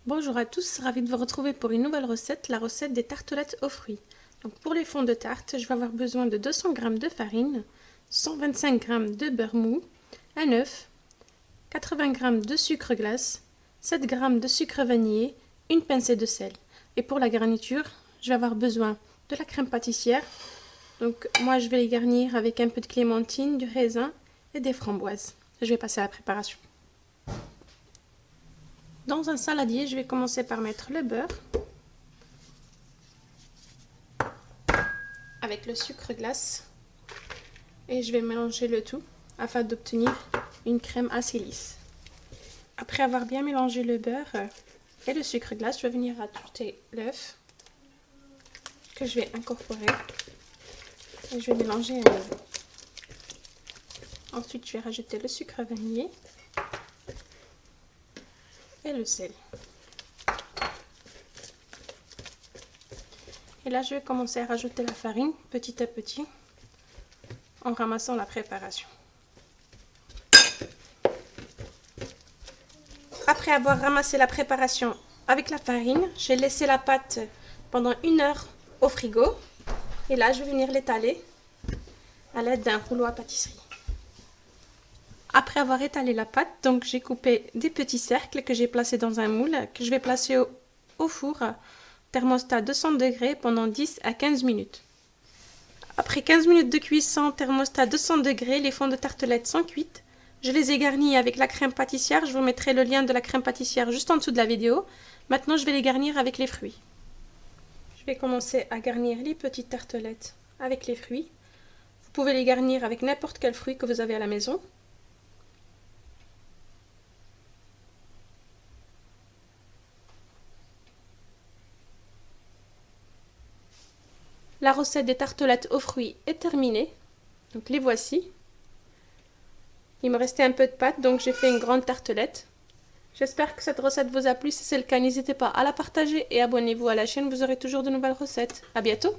Bonjour à tous, ravie de vous retrouver pour une nouvelle recette, la recette des tartelettes aux fruits. Donc pour les fonds de tarte, je vais avoir besoin de 200 g de farine, 125 g de beurre mou, un œuf, 80 g de sucre glace, 7 g de sucre vanillé, une pincée de sel. Et pour la garniture, je vais avoir besoin de la crème pâtissière. Donc moi je vais les garnir avec un peu de clémentine, du raisin et des framboises. Je vais passer à la préparation. Dans un saladier, je vais commencer par mettre le beurre avec le sucre glace et je vais mélanger le tout afin d'obtenir une crème assez lisse. Après avoir bien mélangé le beurre et le sucre glace, je vais venir ajouter l'œuf que je vais incorporer et je vais mélanger à nouveau. Ensuite, je vais rajouter le sucre vanillé et le sel. Et là, je vais commencer à rajouter la farine petit à petit en ramassant la préparation. Après avoir ramassé la préparation avec la farine, j'ai laissé la pâte pendant 1 heure au frigo. Et là, je vais venir l'étaler à l'aide d'un rouleau à pâtisserie. Après avoir étalé la pâte, donc j'ai coupé des petits cercles que j'ai placés dans un moule que je vais placer au four thermostat 200 degrés pendant 10 à 15 minutes. Après 15 minutes de cuisson thermostat 200 degrés, les fonds de tartelettes sont cuites. Je les ai garnis avec la crème pâtissière. Je vous mettrai le lien de la crème pâtissière juste en dessous de la vidéo. Maintenant, je vais les garnir avec les fruits. Je vais commencer à garnir les petites tartelettes avec les fruits. Vous pouvez les garnir avec n'importe quel fruit que vous avez à la maison. La recette des tartelettes aux fruits est terminée. Donc les voici. Il me restait un peu de pâte, donc j'ai fait une grande tartelette. J'espère que cette recette vous a plu. Si c'est le cas, n'hésitez pas à la partager et abonnez-vous à la chaîne. Vous aurez toujours de nouvelles recettes. À bientôt!